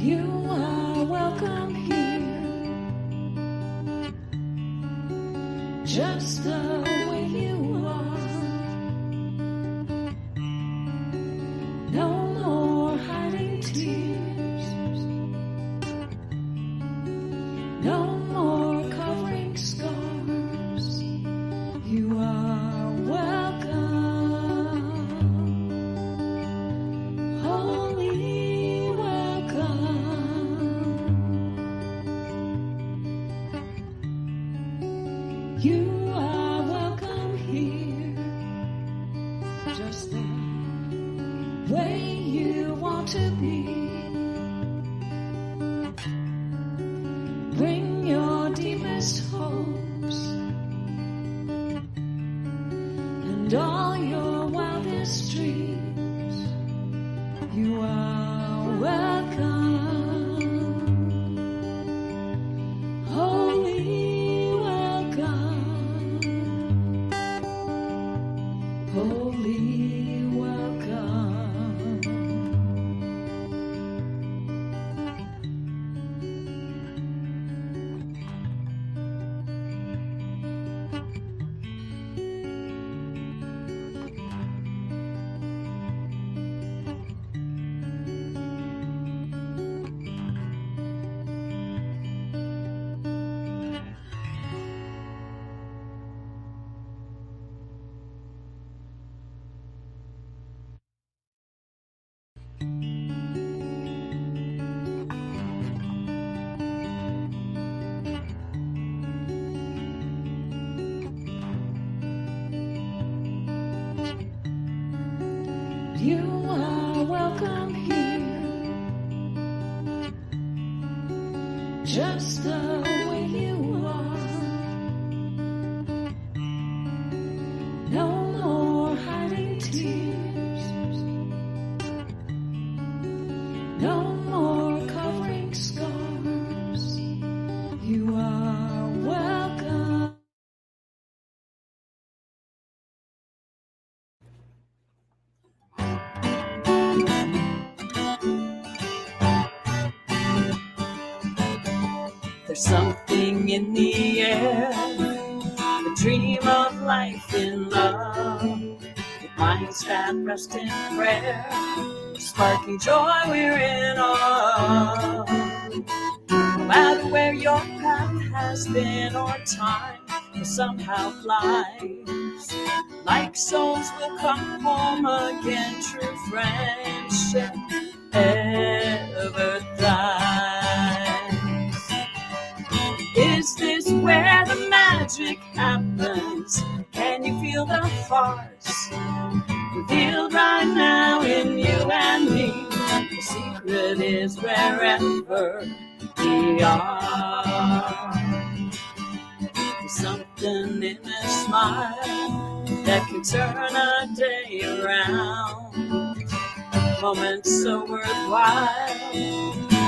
You are welcome here, just the way you are. No more hiding tears, no more covering scars. You are welcome, holy welcome. You are welcome here, just the way you want to be. Bring your deepest hopes and all your wildest dreams. You are welcome, holy welcome, holy welcome. You are welcome here, just the way you are. No more hiding tears, no more covering scars. You are welcome. There's something in the air, the dream of life in love, with minds that rest in prayer, sparking joy we're in awe. No matter where your path has been or time will somehow flies, like souls will come home again, true friendship ever thrives. Is this where the magic happens? Can you feel the farce revealed right now in you and me? The secret is wherever we are. There's something in a smile that can turn a day around. Moments so worthwhile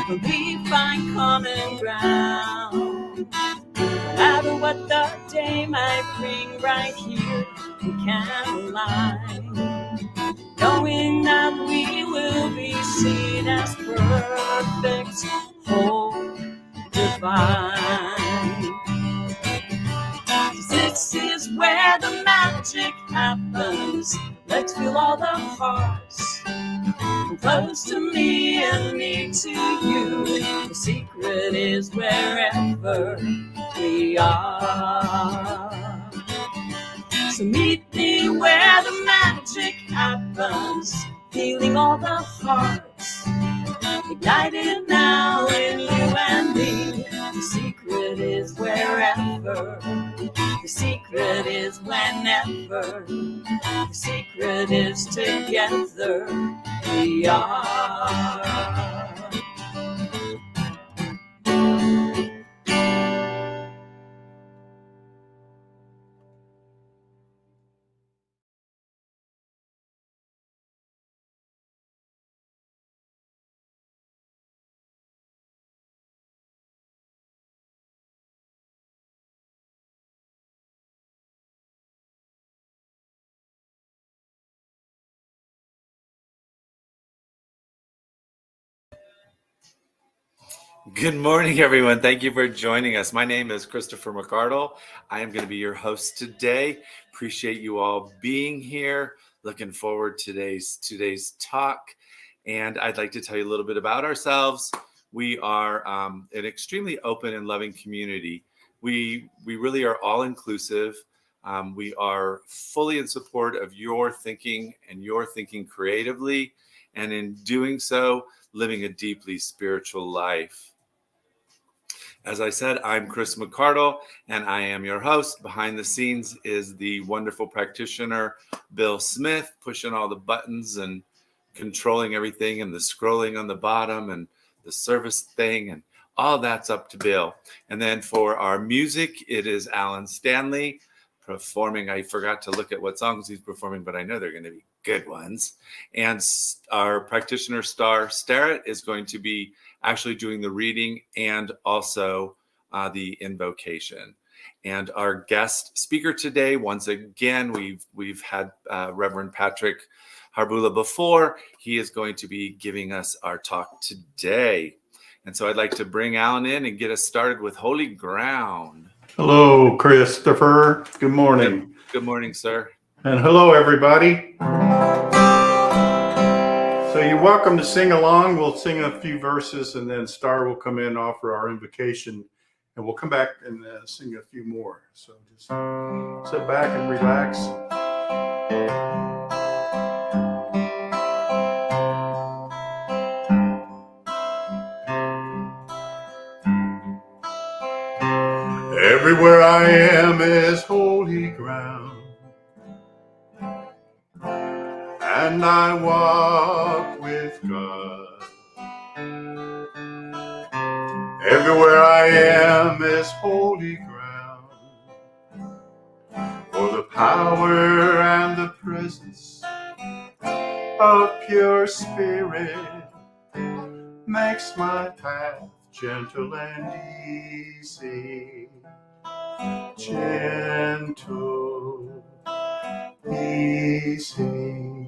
when we find common ground. No matter what the day might bring, right here we can align, knowing that we will be seen as perfect, whole, divine. This is where the magic happens. Let's feel all the hearts, from close to me and me to you. The secret is wherever we are. So meet me where the magic happens, feeling all the hearts ignited now in you and me. The secret is wherever, the secret is whenever, the secret is together we are. Good morning, everyone. Thank you for joining us. My name is Christopher McCardle. I am going to be your host today. Appreciate you all being here. Looking forward to today's talk. And I'd like to tell you a little bit about ourselves. We are an extremely open and loving community. We really are all inclusive. We are fully in support of your thinking and your thinking creatively. And in doing so, living a deeply spiritual life. As I said, I'm Chris McCardle, and I am your host. Behind the scenes is the wonderful practitioner, Bill Smith, pushing all the buttons and controlling everything, and the scrolling on the bottom, and the service thing, and all that's up to Bill. And then for our music, it is Alan Stanley performing. I forgot to look at what songs he's performing, but I know they're going to be good ones. And our practitioner star, Starrett, is going to be actually doing the reading and also the invocation. And our guest speaker today, once again, we've had Reverend Patrick Harbula before. He is going to be giving us our talk today. And so I'd like to bring Alan in and get us started with Holy Ground. Hello, Christopher. Good morning. Good morning, sir. And hello, everybody. So you're welcome to sing along. We'll sing a few verses, and then Star will come in and offer our invocation, and we'll come back and sing a few more. So just sit back and relax. Everywhere I am is holy ground, and I walk with God. Everywhere I am is holy ground, for the power and the presence of pure spirit makes my path gentle and easy. Gentle, easy.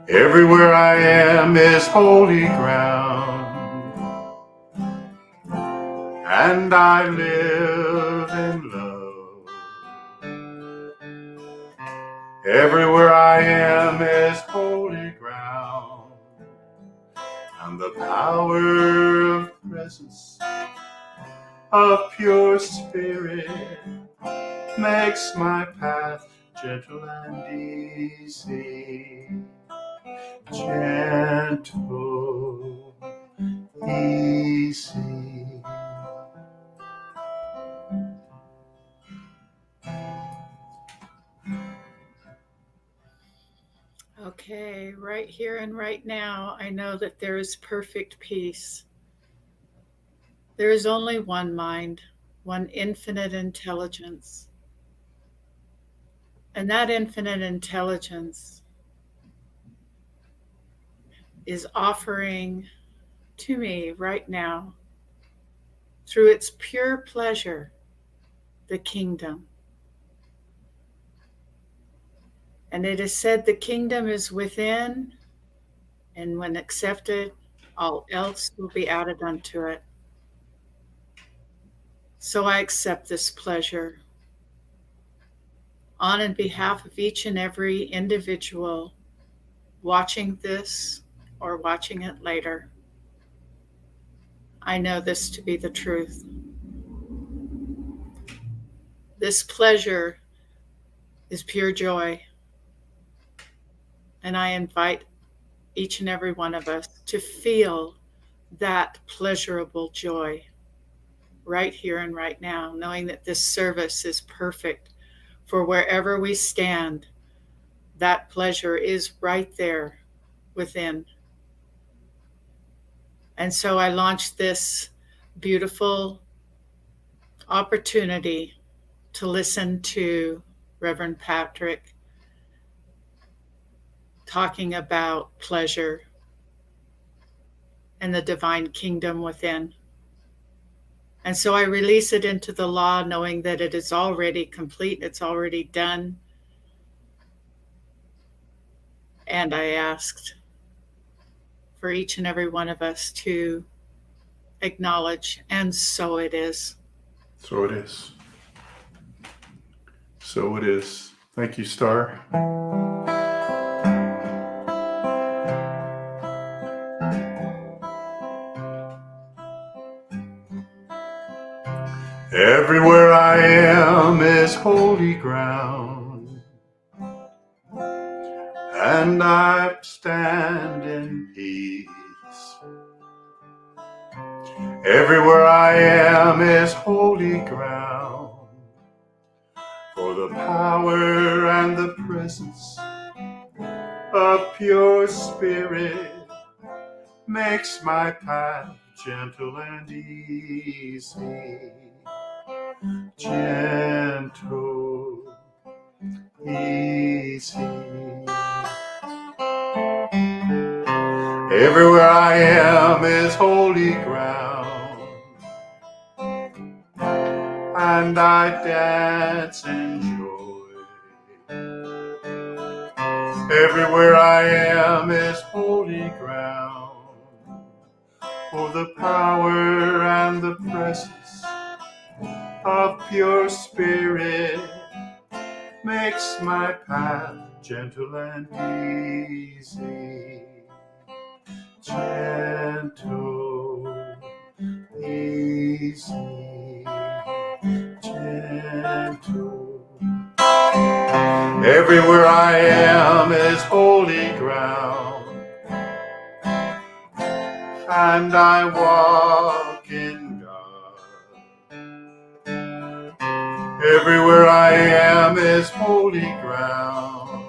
Everywhere I am is holy ground, and I live in love. Everywhere I am is holy ground, and the power of presence of pure spirit makes my path gentle and easy. Gentle, easy. Okay, right here and right now, I know that there is perfect peace. There is only one mind, one infinite intelligence. And that infinite intelligence is offering to me right now, through its pure pleasure, the kingdom. And it is said the kingdom is within, and when accepted, all else will be added unto it. So I accept this pleasure on and behalf of each and every individual watching this or watching it later. I know this to be the truth. This pleasure is pure joy. And I invite each and every one of us to feel that pleasurable joy right here and right now, knowing that this service is perfect for wherever we stand. That pleasure is right there within. And so I launched this beautiful opportunity to listen to Reverend Patrick talking about pleasure and the divine kingdom within. And so I release it into the law, knowing that it is already complete, it's already done. And I asked for each and every one of us to acknowledge, and so it is. So it is. So it is. Thank you, Star. Everywhere I am is holy ground, and I stand in peace. Everywhere I am is holy ground, for the power and the presence of pure spirit makes my path gentle and easy. Gentle, easy. Everywhere I am is holy ground, and I dance in joy. Everywhere I am is holy ground, for the power and the presence of pure spirit makes my path gentle and easy. Gentle, easy, gentle. Everywhere I am is holy ground, and I walk in God. Everywhere I am is holy ground,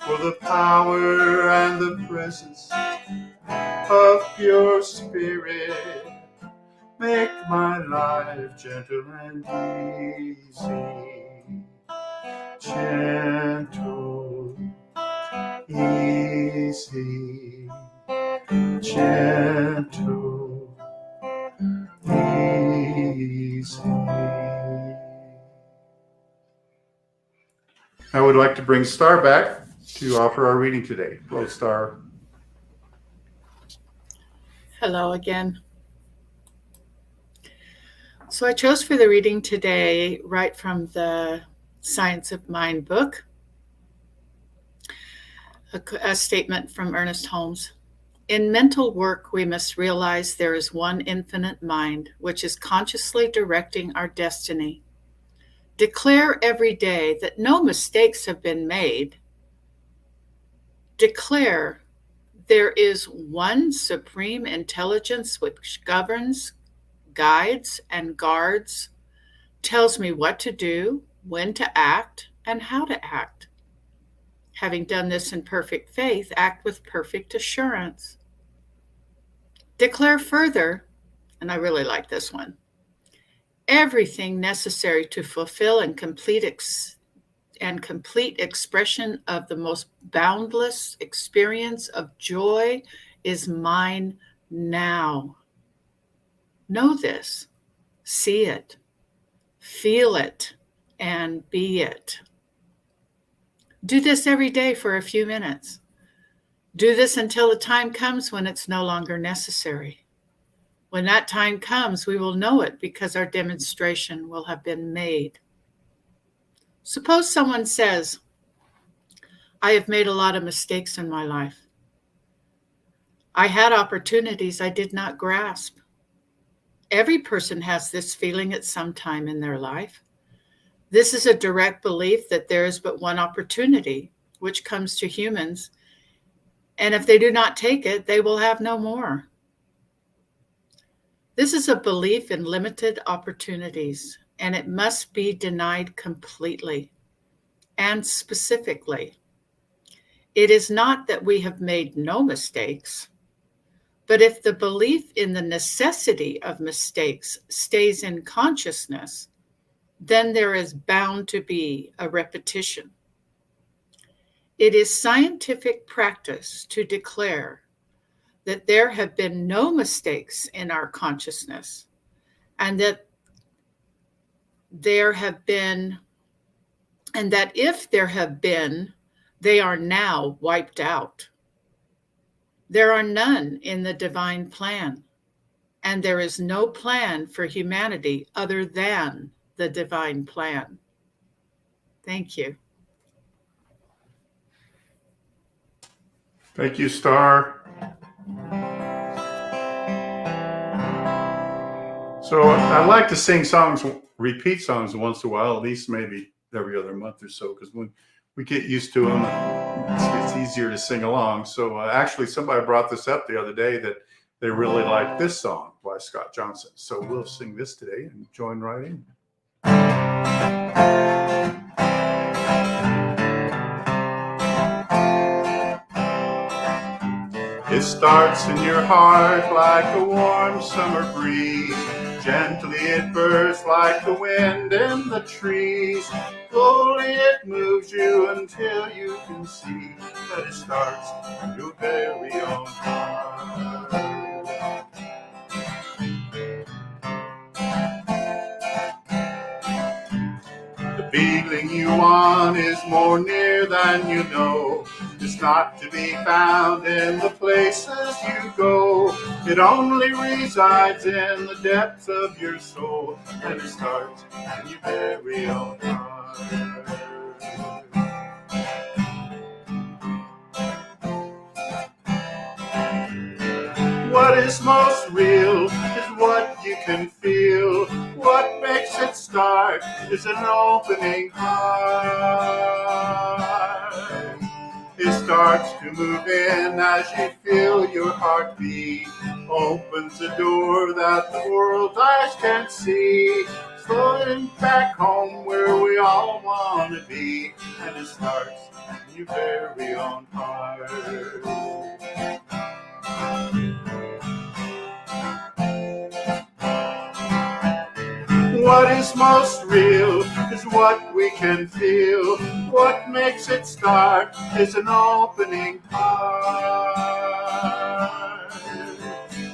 for the power and the presence of pure spirit make my life gentle and easy. Gentle, easy, gentle, easy. I would like to bring Star back to offer our reading today. Hello, Star. Hello again. So I chose for the reading today, right from the Science of Mind book, a statement from Ernest Holmes. In mental work, we must realize there is one infinite mind, which is consciously directing our destiny. Declare every day that no mistakes have been made. Declare there is one supreme intelligence which governs, guides, and guards, tells me what to do, when to act, and how to act. Having done this in perfect faith, act with perfect assurance. Declare further, and I really like this one, everything necessary to fulfill and complete expression of the most boundless experience of joy is mine now. Know this, see it, feel it, and be it. Do this every day for a few minutes. Do this until the time comes when it's no longer necessary. When that time comes, we will know it because our demonstration will have been made. Suppose someone says, I have made a lot of mistakes in my life. I had opportunities I did not grasp. Every person has this feeling at some time in their life. This is a direct belief that there is but one opportunity, which comes to humans, and if they do not take it, they will have no more. This is a belief in limited opportunities, and it must be denied completely and specifically. It is not that we have made no mistakes, but if the belief in the necessity of mistakes stays in consciousness, then there is bound to be a repetition. It is scientific practice to declare that there have been no mistakes in our consciousness, and that if there have been, They are now wiped out. There are none in the divine plan, and there is no plan for humanity other than the divine plan. Thank you. Thank you, Star. So I like to sing songs, repeat songs once in a while, at least maybe every other month or so, because when we get used to them, it's easier to sing along. So actually, somebody brought this up the other day that they really like this song by Scott Johnson. So we'll sing this today and join right in. It starts in your heart like a warm summer breeze. Gently it bursts like the wind in the trees. Slowly it moves you until you can see that it starts in your very own heart. The feeling you want is more near than you know. It's not to be found in the places you go. It only resides in the depths of your soul, and it starts in your very own heart. What is most real is what you can feel. What makes it start is an opening heart. It starts to move in as you feel your heartbeat. Opens a door that the world's eyes can't see. Slowing back home where we all want to be. And it starts in your very own heart. What is most real is what we can feel. What makes it start is an opening heart.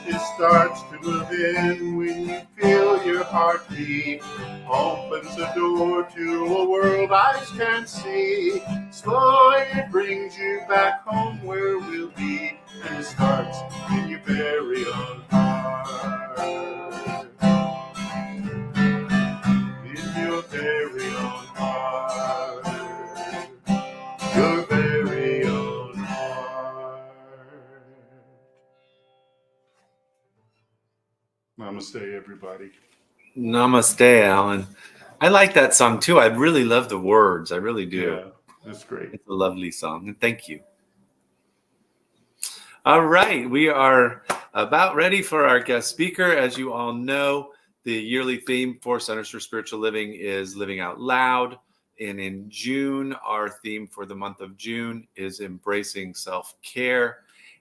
It starts to move in when you feel your heartbeat. Opens a door to a world eyes can't see. Slowly it brings you back home where we'll be. And it starts in your very own heart. Your very own heart, your very own heart. Namaste, everybody. Namaste, Alan. I like that song too. I really love the words. I really do. Yeah, that's great. It's a lovely song. And thank you. All right. We are about ready for our guest speaker. As you all know, the yearly theme for Centers for Spiritual Living is Living Out Loud. And in June, our theme for the month of June is Embracing Self-Care.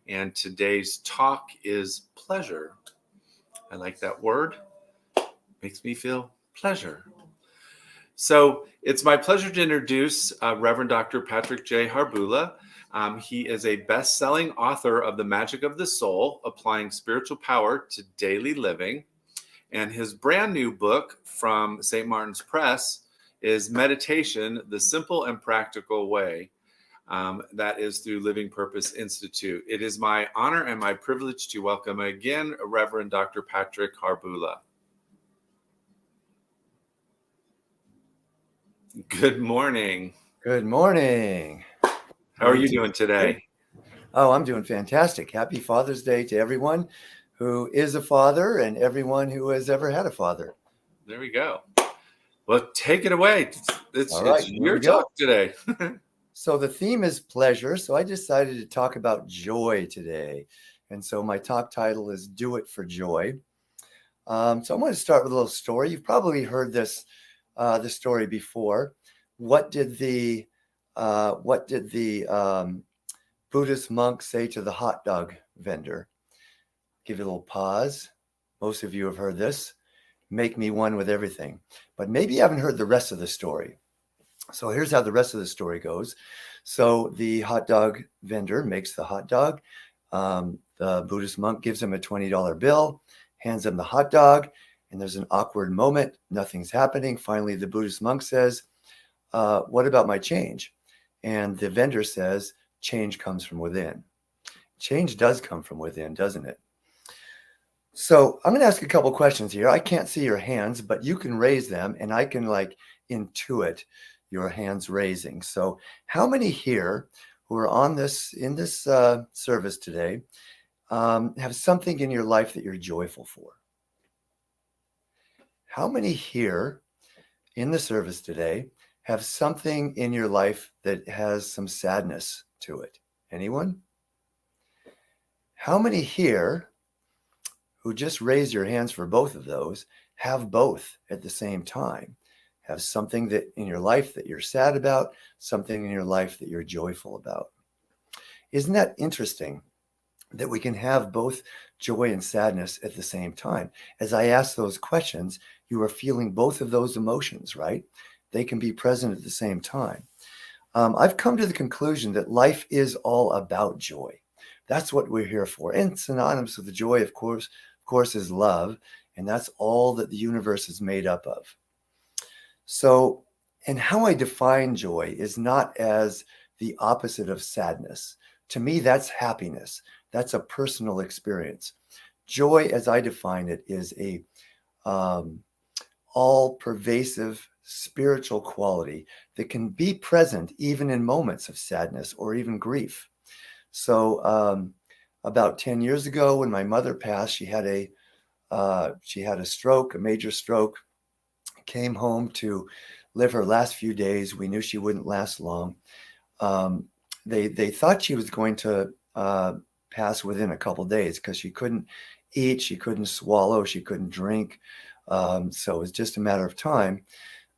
And today's talk is pleasure. I like that word. Makes me feel pleasure. So it's my pleasure to introduce Reverend Dr. Patrick J. Harbula. He is a best-selling author of The Magic of the Soul, Applying Spiritual Power to Daily Living. And his brand new book from St. Martin's Press is Meditation, the Simple and Practical Way. That is through Living Purpose Institute. It is my honor and my privilege to welcome again Reverend Dr. Patrick Harbula. Good morning. Good morning. How are you doing today? Oh, I'm doing fantastic. Happy Father's Day to everyone who is a father and everyone who has ever had a father. There we go. Well, take it away. It's right, your talk today. So the theme is pleasure. So I decided to talk about joy today. And so my talk title is Do It for Joy. So I'm going to start with a little story. You've probably heard this story before. What did the Buddhist monk say to the hot dog vendor? Give it a little pause. Most of you have heard this. Make me one with everything. But maybe you haven't heard the rest of the story. So here's how the rest of the story goes. So the hot dog vendor makes the hot dog. The Buddhist monk gives him a $20 bill, hands him the hot dog, and there's an awkward moment. Nothing's happening. Finally, the Buddhist monk says, what about my change? And the vendor says, change comes from within. Change does come from within, doesn't it? So I'm going to ask a couple questions here. I can't see your hands, but you can raise them and I can like intuit your hands raising. So how many here who are on in this service today have something in your life that you're joyful for? How many here in the service today have something in your life that has some sadness to it? Anyone? How many here who just raise your hands for both of those have both at the same time? Have something that in your life that you're sad about, something in your life that you're joyful about. Isn't that interesting that we can have both joy and sadness at the same time? As I ask those questions, you are feeling both of those emotions, right? They can be present at the same time. I've come to the conclusion that life is all about joy. That's what we're here for. And synonymous with the joy, of course, is love. And that's all that the universe is made up of. So, and how I define joy is not as the opposite of sadness. To me, that's happiness. That's a personal experience. Joy, as I define it, is a all-pervasive spiritual quality that can be present even in moments of sadness or even grief. So about 10 years ago, when my mother passed, she had a stroke, a major stroke. Came home to live her last few days. We knew she wouldn't last long. They thought she was going to pass within a couple days because she couldn't eat, she couldn't swallow, she couldn't drink. So it was just a matter of time.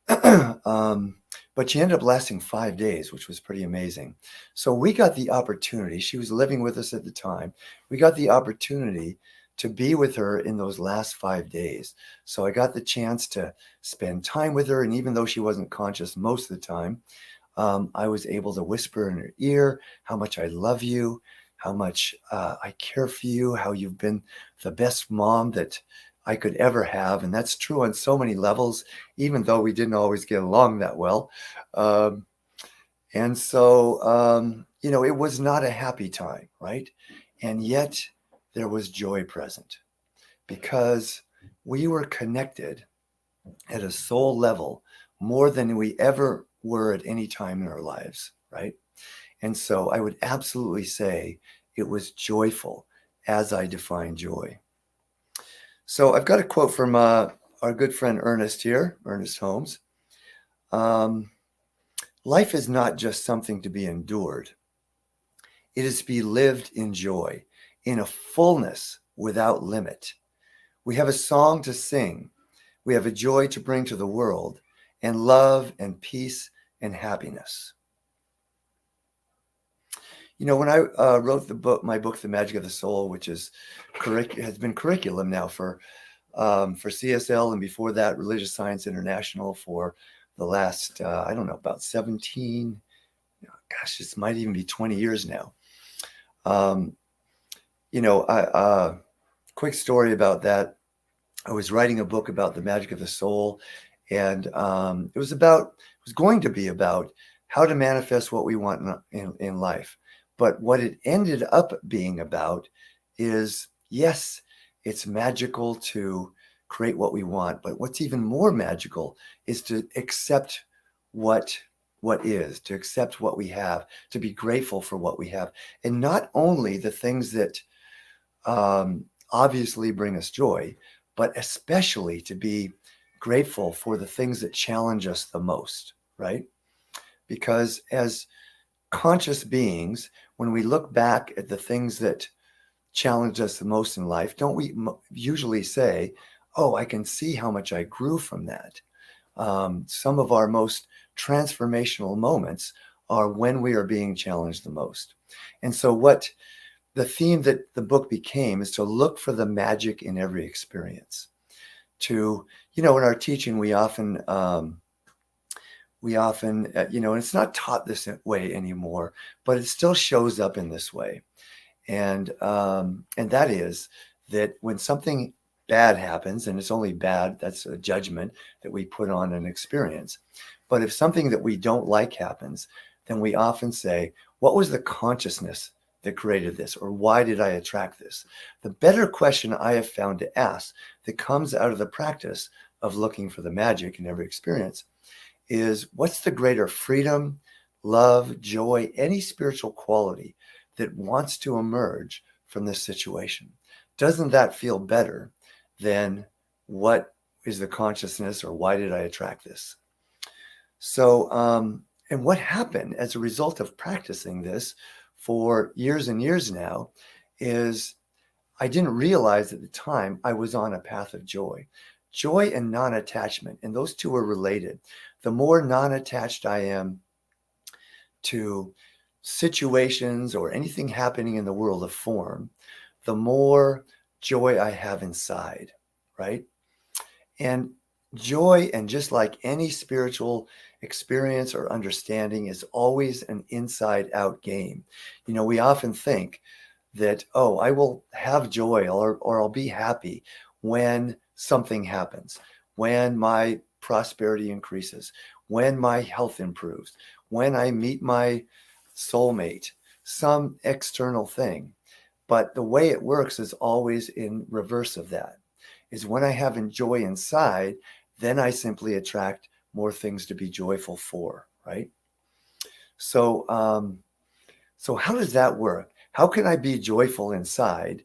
But she ended up lasting 5 days, which was pretty amazing. So we got the opportunity. She was living with us at the time. We got the opportunity to be with her in those last 5 days. So I got the chance to spend time with her. And even though she wasn't conscious most of the time, I was able to whisper in her ear how much I love you, how much I care for you, how you've been the best mom that I could ever have. And that's true on so many levels, even though we didn't always get along that well. And so, it was not a happy time, right? And yet there was joy present because we were connected at a soul level more than we ever were at any time in our lives, right? And so I would absolutely say it was joyful as I define joy. So I've got a quote from our good friend Ernest here, Ernest Holmes. Life is not just something to be endured. It is to be lived in joy, in a fullness without limit. We have a song to sing. We have a joy to bring to the world, and love and peace and happiness. When I wrote my book, The Magic of the Soul, which has been curriculum now for CSL, and before that, Religious Science International for the last, about 17, this might even be 20 years now. Quick story about that. I was writing a book about the magic of the soul, and it was going to be about how to manifest what we want in life. But what it ended up being about is, yes, it's magical to create what we want, but what's even more magical is to accept what is, to accept what we have, to be grateful for what we have, and not only the things that obviously bring us joy, but especially to be grateful for the things that challenge us the most, right? Because as conscious beings, when we look back at the things that challenge us the most in life, don't we usually say, oh, I can see how much I grew from that? Some of our most transformational moments are when we are being challenged the most. And so what the theme that the book became is to look for the magic in every experience. In our teaching, we often, and it's not taught this way anymore, but it still shows up in this way. And that is that when something bad happens, and it's only bad, that's a judgment that we put on an experience. But if something that we don't like happens, then we often say, what was the consciousness that created this? Or why did I attract this? The better question I have found to ask that comes out of the practice of looking for the magic in every experience is, what's the greater freedom, love, joy, any spiritual quality that wants to emerge from this situation? Doesn't that feel better than what is the consciousness, or why did I attract this? So, and what happened as a result of practicing this for years and years now is I didn't realize at the time I was on a path of joy. Joy and non-attachment, and those two are related. The more non-attached I am to situations or anything happening in the world of form, the more joy I have inside, right? And joy, and just like any spiritual experience or understanding, is always an inside out game. You know, we often think that, oh, I will have joy or I'll be happy when something happens, when my prosperity increases, when my health improves, when I meet my soulmate, some external thing. But the way it works is always in reverse of that. Is when I have joy inside, then I simply attract more things to be joyful for, right? So, so how does that work? How can I be joyful inside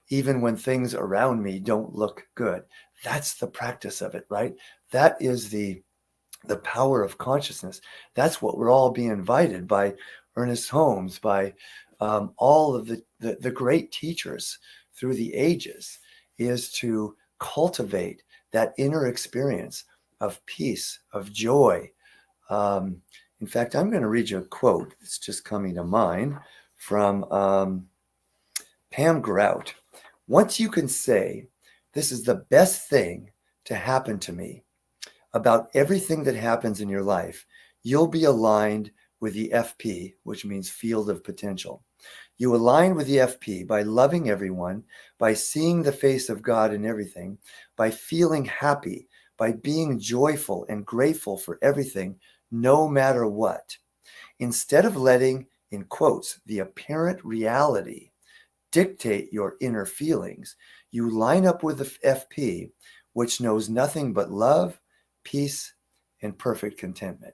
even when things around me don't look good? That's the practice of it, right? That is the power of consciousness. That's what we're all being invited by Ernest Holmes, by all of the great teachers through the ages, is to cultivate that inner experience of peace, of joy. In fact, I'm going to read you a quote that's just coming to mind from Pam Grout. Once you can say, this is the best thing to happen to me about everything that happens in your life, you'll be aligned with the FP, which means field of potential. You align with the FP by loving everyone, by seeing the face of God in everything, by feeling happy, by being joyful and grateful for everything, no matter what. Instead of letting, in quotes, the apparent reality dictate your inner feelings, you line up with the FP, which knows nothing but love, peace, and perfect contentment.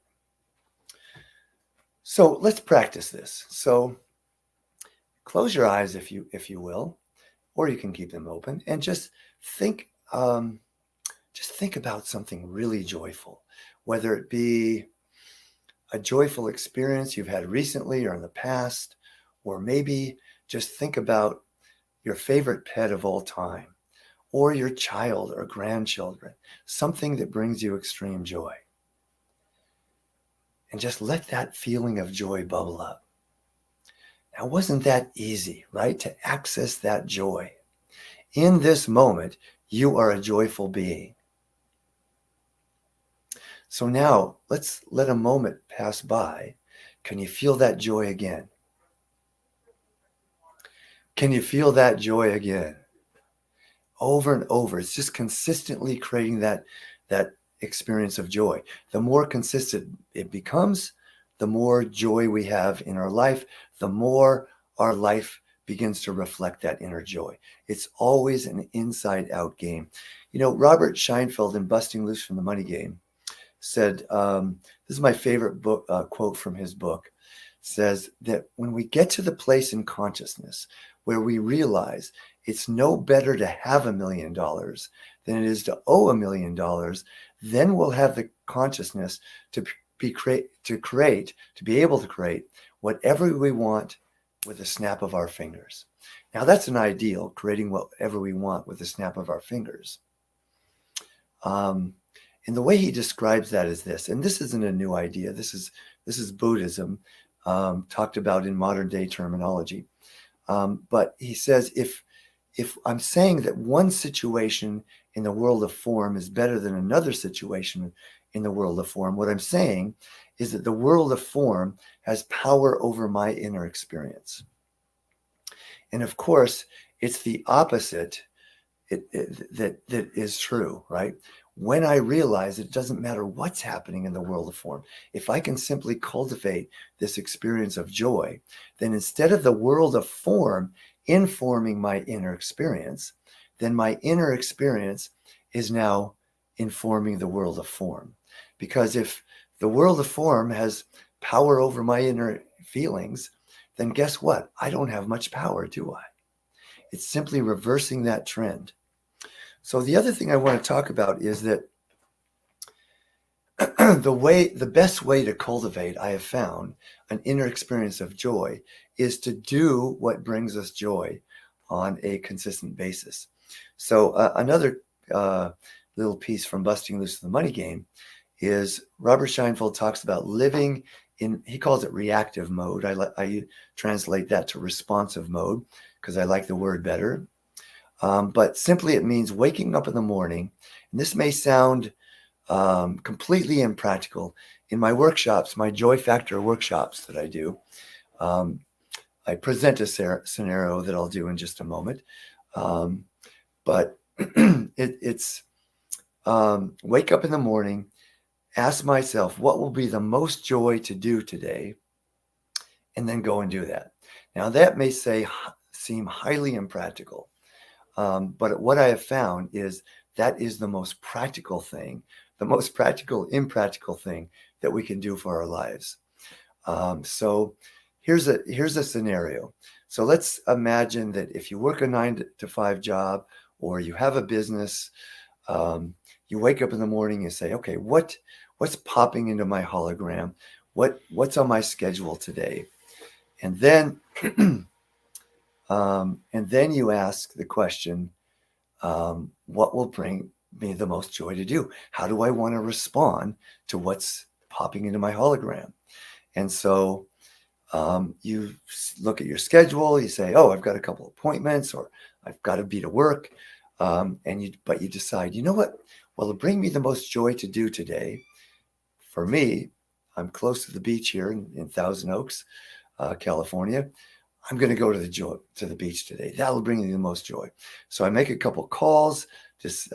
So let's practice this. So close your eyes if you will, or you can keep them open, and just think about something really joyful, whether it be a joyful experience you've had recently or in the past, or maybe just think about your favorite pet of all time, or your child or grandchildren, something that brings you extreme joy. And just let that feeling of joy bubble up. Now, wasn't that easy, right? To access that joy. In this moment, you are a joyful being. So now let's let a moment pass by. Can you feel that joy again? Can you feel that joy again? Over and over. It's just consistently creating that experience of joy. The more consistent it becomes, the more joy we have in our life, the more our life begins to reflect that inner joy. It's always an inside out game. You know, Robert Scheinfeld in Busting Loose from the Money Game said, this is my favorite book quote from his book, says that when we get to the place in consciousness where we realize it's no better to have $1 million than it is to owe $1 million, then we'll have the consciousness to be able to create whatever we want with a snap of our fingers. Now that's an ideal, creating whatever we want with the snap of our fingers. And the way he describes that is this, and this isn't a new idea. This is Buddhism, talked about in modern day terminology. But he says, if I'm saying that one situation in the world of form is better than another situation in the world of form, what I'm saying is that the world of form has power over my inner experience. And of course, it's the opposite that is true, right? when I realize it doesn't matter what's happening in the world of form, if I can simply cultivate this experience of joy, then instead of the world of form informing my inner experience, then my inner experience is now informing the world of form. Because if the world of form has power over my inner feelings, then guess what? I don't have much power, do I? It's simply reversing that trend. So the other thing I want to talk about is that the best way to cultivate, I have found, an inner experience of joy is to do what brings us joy on a consistent basis. So another little piece from Busting Loose the Money Game is Robert Scheinfeld talks about living in, he calls it reactive mode. I translate that to responsive mode because I like the word better. But simply it means waking up in the morning. And this may sound completely impractical. In my workshops, my Joy Factor workshops that I do, I present a scenario that I'll do in just a moment. But it's wake up in the morning, ask myself, what will be the most joy to do today? And then go and do that. Now that may seem highly impractical. But what I have found is that is the most practical thing, the most practical, impractical thing that we can do for our lives. So here's a scenario. So let's imagine that if you work a 9-to-5 job or you have a business, you wake up in the morning and say, okay, what's popping into my hologram? What's on my schedule today? And then you ask the question, what will bring me the most joy to do? How do I want to respond to what's popping into my hologram? And so you look at your schedule, you say, oh, I've got a couple appointments, or I've got to be to work. But you decide, you know what? Well, it'll bring me the most joy to do today. For me, I'm close to the beach here in Thousand Oaks, California. I'm going to go to the beach today. That'll bring me the most joy. So I make a couple calls, just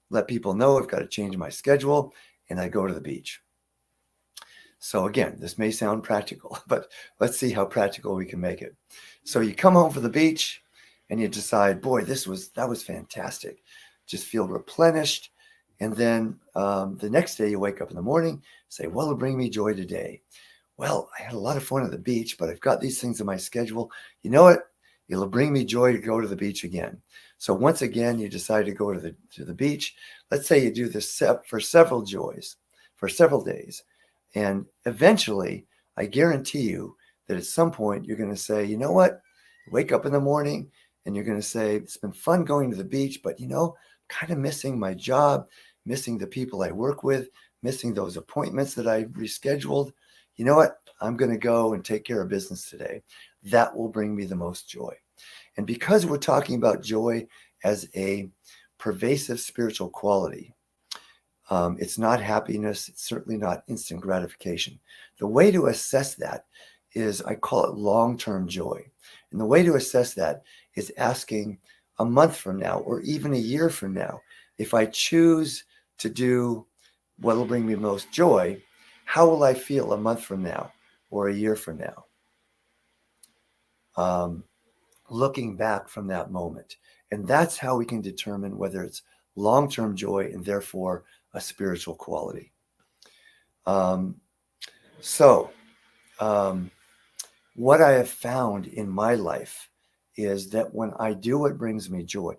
let people know I've got to change my schedule, and I go to the beach. So again, this may sound practical, but let's see how practical we can make it. So you come home from the beach and you decide, boy, that was fantastic. Just feel replenished. And then the next day you wake up in the morning, say, well, it'll bring me joy today. Well, I had a lot of fun at the beach, but I've got these things in my schedule. You know what? It'll bring me joy to go to the beach again. So once again, you decide to go to the beach. Let's say you do this for several days. And eventually, I guarantee you that at some point, you're going to say, you know what? Wake up in the morning and you're going to say, it's been fun going to the beach, but I'm kind of missing my job, missing the people I work with, missing those appointments that I rescheduled. You know what? I'm going to go and take care of business today. That will bring me the most joy. And because we're talking about joy as a pervasive spiritual quality, it's not happiness. It's certainly not instant gratification. The way to assess that is, I call it long-term joy. And the way to assess that is asking a month from now, or even a year from now, if I choose to do what will bring me most joy, how will I feel a month from now or a year from now? Looking back from that moment. And that's how we can determine whether it's long-term joy and therefore a spiritual quality. What I have found in my life is that when I do what brings me joy,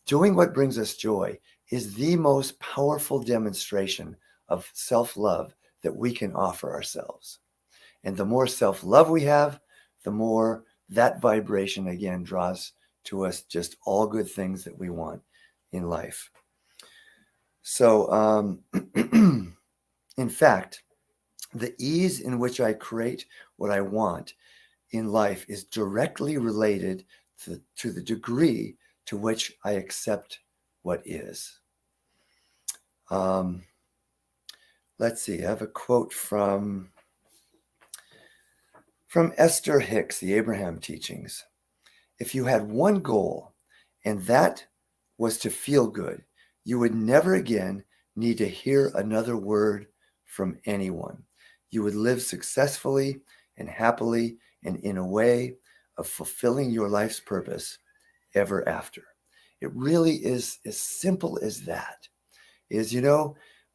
doing what brings us joy is the most powerful demonstration of self-love that we can offer ourselves. And the more self-love we have, the more that vibration again draws to us just all good things that we want in life. So, in fact, the ease in which I create what I want in life is directly related to the degree to which I accept what is. Let's see, I have a quote from Esther Hicks, the Abraham Teachings. If you had one goal, and that was to feel good, you would never again need to hear another word from anyone. You would live successfully and happily and in a way of fulfilling your life's purpose ever after. It really is as simple as that.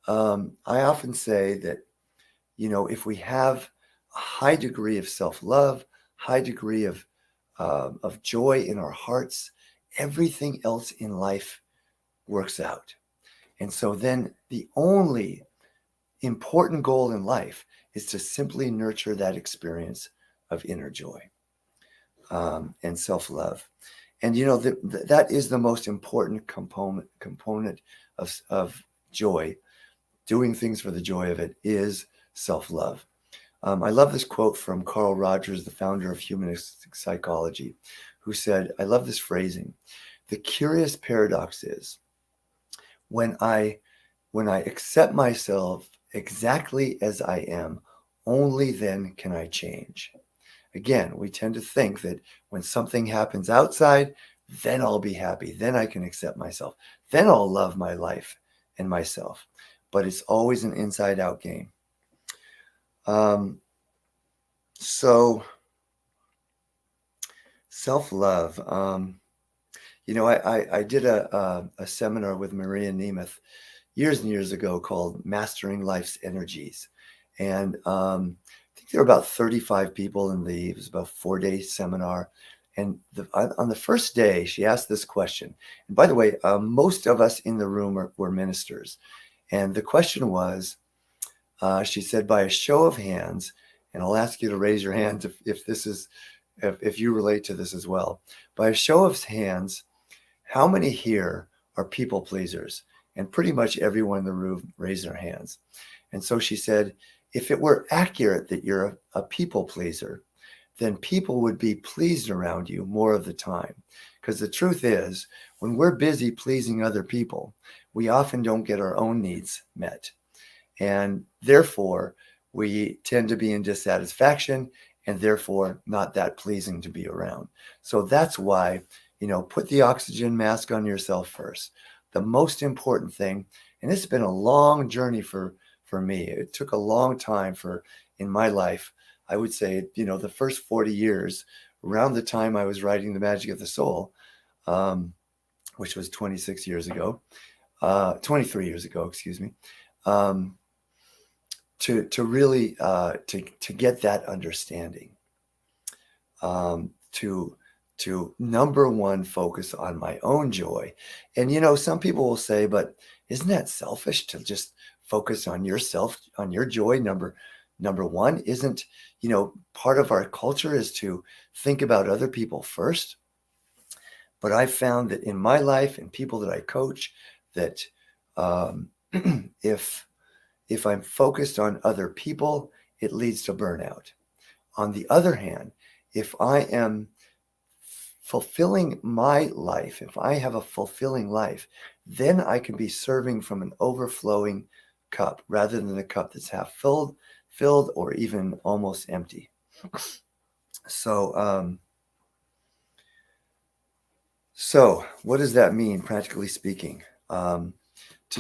I often say that, if we have a high degree of self-love, high degree of joy in our hearts, everything else in life works out. And so then the only important goal in life is to simply nurture that experience of inner joy and self-love. And that is the most important component of joy. Doing things for the joy of it is self-love. I love this quote from Carl Rogers, the founder of humanistic psychology, who said, I love this phrasing. The curious paradox is when I accept myself exactly as I am, only then can I change. Again, we tend to think that when something happens outside, then I'll be happy. Then I can accept myself. Then I'll love my life and myself. But it's always an inside out game. So self-love, I did a seminar with Maria Nemeth years and years ago called Mastering Life's Energies. And I think there were about 35 people it was about a 4-day seminar. And on the first day, she asked this question. And by the way, most of us in the room were ministers. And the question was, she said, by a show of hands, and I'll ask you to raise your hands if you relate to this as well. By a show of hands, how many here are people pleasers? And pretty much everyone in the room raised their hands. And so she said, if it were accurate that you're a people pleaser, then people would be pleased around you more of the time. Because the truth is, when we're busy pleasing other people, we often don't get our own needs met. And therefore, we tend to be in dissatisfaction and therefore not that pleasing to be around. So that's why, put the oxygen mask on yourself first. The most important thing, and it's been a long journey for me. It took a long time in my life. I would say, the first 40 years, around the time I was writing The Magic of the Soul, which was 23 years ago, excuse me, to really to get that understanding, to number one, focus on my own joy. And some people will say, but isn't that selfish to just focus on yourself, on your joy? Number one, isn't part of our culture is to think about other people first. But I found that in my life and people that I coach, that if I'm focused on other people, it leads to burnout. On the other hand, if I am fulfilling my life, if I have a fulfilling life, then I can be serving from an overflowing cup rather than a cup that's half filled or even almost empty. So what does that mean, practically speaking? To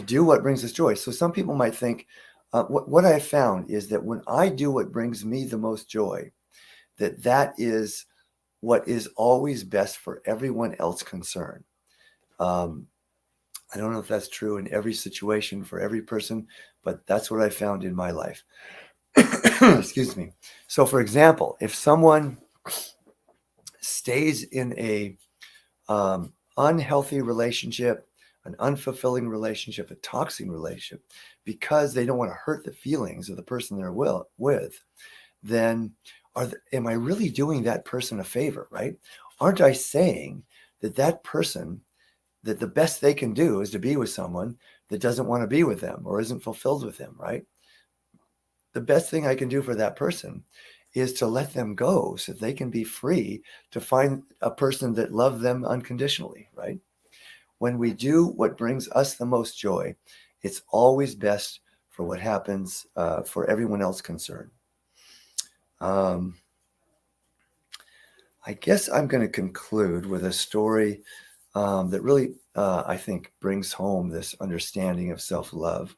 do what brings us joy. So some people might think, what I have found is that when I do what brings me the most joy, that is what is always best for everyone else concerned. I don't know if that's true in every situation for every person, but that's what I found in my life. Excuse me. So for example, if someone stays in a unhealthy relationship, an unfulfilling relationship, a toxic relationship, because they don't want to hurt the feelings of the person they're with, then am I really doing that person a favor, right? Aren't I saying that person, that the best they can do is to be with someone that doesn't want to be with them or isn't fulfilled with them, right? The best thing I can do for that person is to let them go so they can be free to find a person that loves them unconditionally, right? When we do what brings us the most joy, it's always best for what happens for everyone else concerned. I guess I'm going to conclude with a story that really, I think, brings home this understanding of self-love.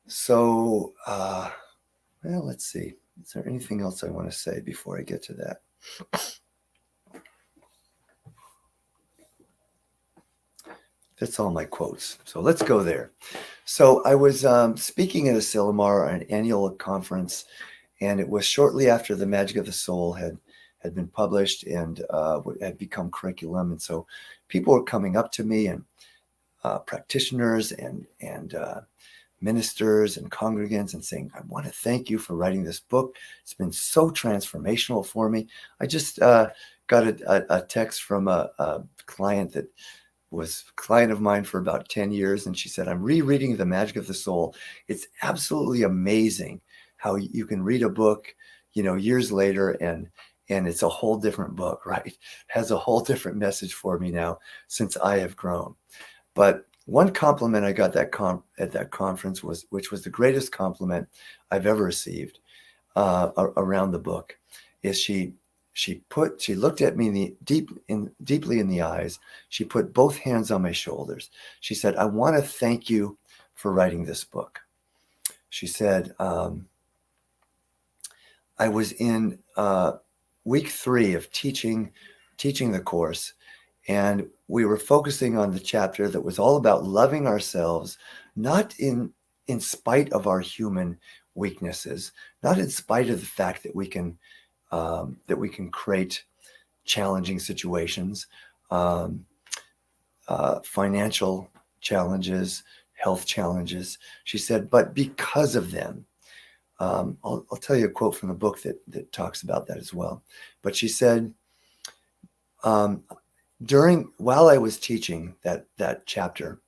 So, well, let's see. Is there anything else I want to say before I get to that? That's all my quotes. So let's go there. So I was speaking at Asilomar, an annual conference, and it was shortly after The Magic of the Soul had been published and had become curriculum. And so people were coming up to me, and practitioners and ministers and congregants, and saying, I want to thank you for writing this book. It's been so transformational for me. I just got a text from a client that was a client of mine for about 10 years. And she said, I'm rereading The Magic of the Soul. It's absolutely amazing how you can read a book, years later, and it's a whole different book, right? It has a whole different message for me now since I have grown. But one compliment I got at that conference which was the greatest compliment I've ever received around the book, is she looked at me deeply in the eyes. She put both hands on my shoulders. She said, I want to thank you for writing this book. She said, I was in week 3 of teaching the course, and we were focusing on the chapter that was all about loving ourselves, not in spite of our human weaknesses, not in spite of the fact that we can create challenging situations, financial challenges, health challenges. She said, but because of them. I'll tell you a quote from the book that talks about that as well. But she said, while I was teaching that chapter,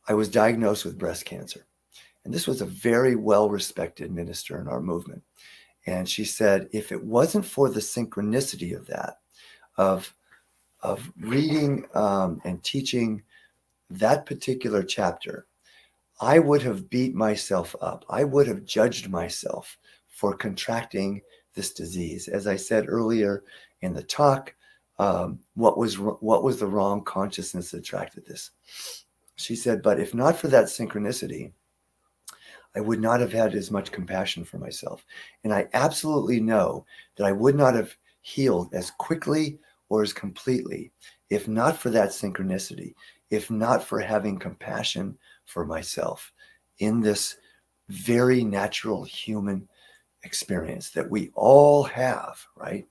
I was diagnosed with breast cancer. And this was a very well-respected minister in our movement. And she said, if it wasn't for the synchronicity of that, of reading and teaching that particular chapter, I would have beat myself up. I would have judged myself for contracting this disease. As I said earlier in the talk, what was the wrong consciousness that attracted this? She said, but if not for that synchronicity, I would not have had as much compassion for myself. And I absolutely know that I would not have healed as quickly or as completely if not for that synchronicity, if not for having compassion for myself in this very natural human experience that we all have, right?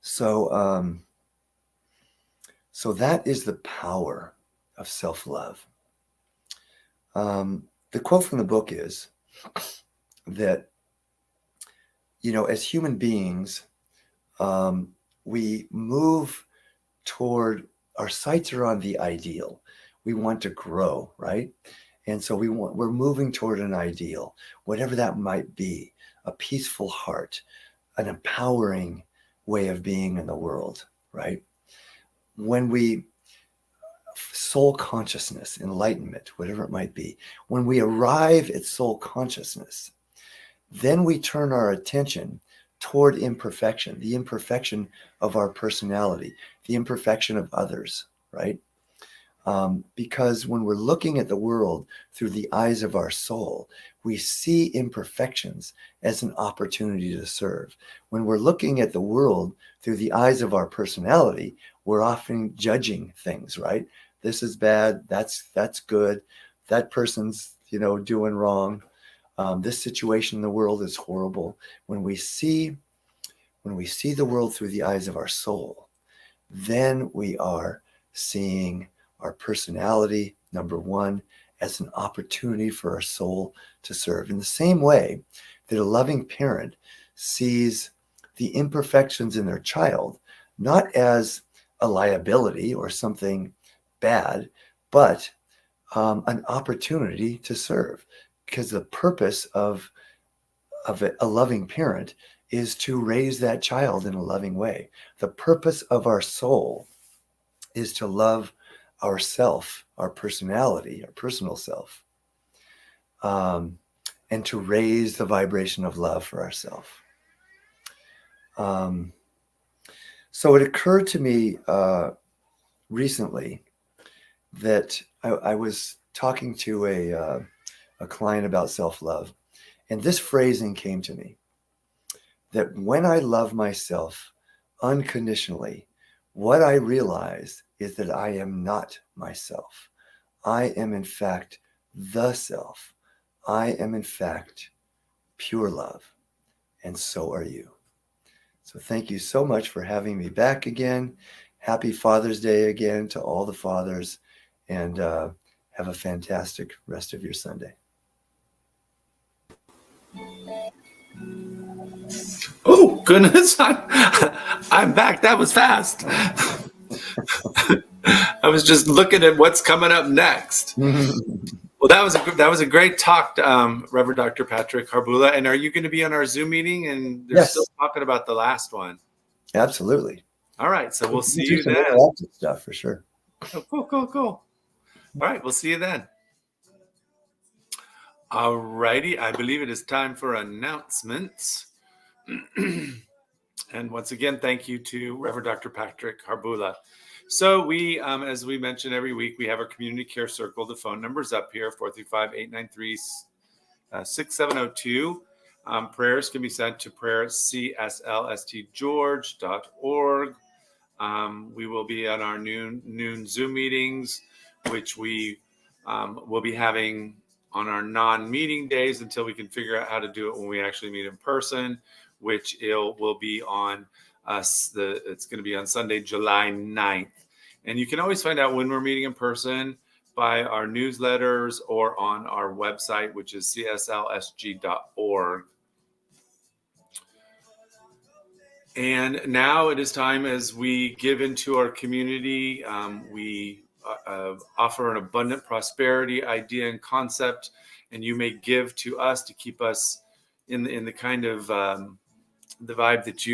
So that is the power of self-love. The quote from the book is that, as human beings, we move toward, our sights are on the ideal. We want to grow, right? And so we're moving toward an ideal, whatever that might be, a peaceful heart, an empowering way of being in the world, right? When we soul consciousness, enlightenment, whatever it might be, when we arrive at soul consciousness, then we turn our attention toward imperfection, the imperfection of our personality, the imperfection of others, right? Because when we're looking at the world through the eyes of our soul, we see imperfections as an opportunity to serve. When we're looking at the world through the eyes of our personality, we're often judging things, right? This is bad. That's good. That person's, doing wrong. This situation in the world is horrible. When we see the world through the eyes of our soul, then we are seeing our personality, number one, as an opportunity for our soul to serve. In the same way that a loving parent sees the imperfections in their child, not as a liability or something bad, but an opportunity to serve. Because the purpose of a loving parent is to raise that child in a loving way. The purpose of our soul is to love ourself, our personality, our personal self, and to raise the vibration of love for ourselves. So it occurred to me recently that I was talking to a client about self-love, and this phrasing came to me, that when I love myself unconditionally, what I realize is that I am not myself. I am in fact the self. I am in fact pure love, and so are you. So thank you so much for having me back again. Happy Father's Day again to all the fathers, and have a fantastic rest of your Sunday. Oh, goodness. I'm back. That was fast. I was just looking at what's coming up next. Well, that was a great talk, Reverend Dr. Patrick Harbula. And are you going to be on our Zoom meeting? And they're Yes. still talking about the last one. Absolutely. All right. So we'll see do you some then. interactive stuff for sure. Oh, cool. All right. We'll see you then. All righty. I believe it is time for announcements. And once again, thank you to Reverend Dr. Patrick Harbula. So we, as we mention every week, we have our community care circle. The phone number's up here, 435-893-6702. Prayers can be sent to prayer@CSLSGeorge.org. We will be at our noon Zoom meetings, which we will be having on our non-meeting days until we can figure out how to do it when we actually meet in person, which will be on it's going to be on Sunday, July 9th. And you can always find out when we're meeting in person by our newsletters or on our website, which is CSLSG.org. And now it is time, as we give into our community, we offer an abundant prosperity idea and concept, and you may give to us to keep us in the kind of the vibe that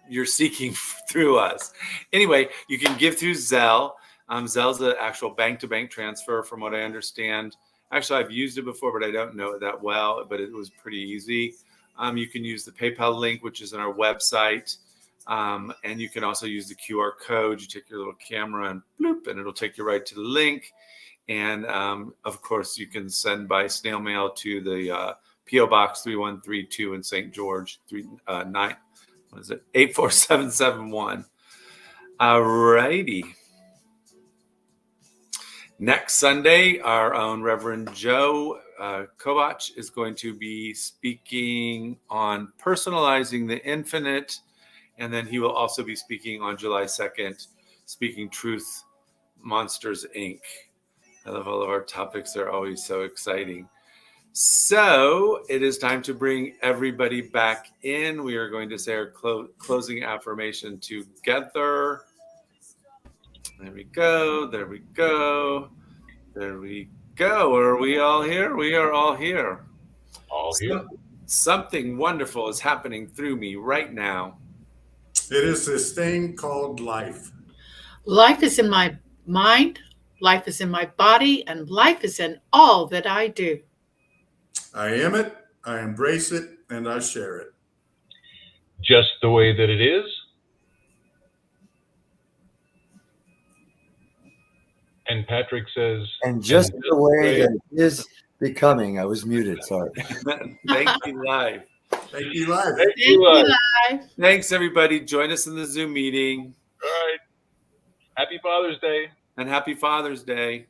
you're seeking through us. Anyway, you can give through Zelle. Zelle's an actual bank-to-bank transfer, from what I understand. Actually, I've used it before, but I don't know it that well, but it was pretty easy. You can use the PayPal link, which is on our website. And you can also use the QR code. You take your little camera and bloop, and it'll take you right to the link. And of course, you can send by snail mail to the P.O. Box 3132 in St. George, 84771. All righty. Next Sunday, our own Reverend Joe Kovach is going to be speaking on personalizing the infinite. And then he will also be speaking on July 2nd, Speaking Truth, Monsters, Inc. I love all of our topics. They're always so exciting. So it is time to bring everybody back in. We are going to say our closing affirmation together. There we go. There we go. There we go. Are we all here? We are all here. All here. Something wonderful is happening through me right now. It is this thing called life. Life is in my mind, life is in my body, and life is in all that I do. I am it, I embrace it, and I share it. Just the way that it is. And Patrick says, And just the way that it is becoming. I was muted, sorry. Thank you, live. Thank you, life. Thank Thank you, you, Life. Thanks, everybody. Join us in the Zoom meeting. All right. Happy Father's Day. And happy Father's Day.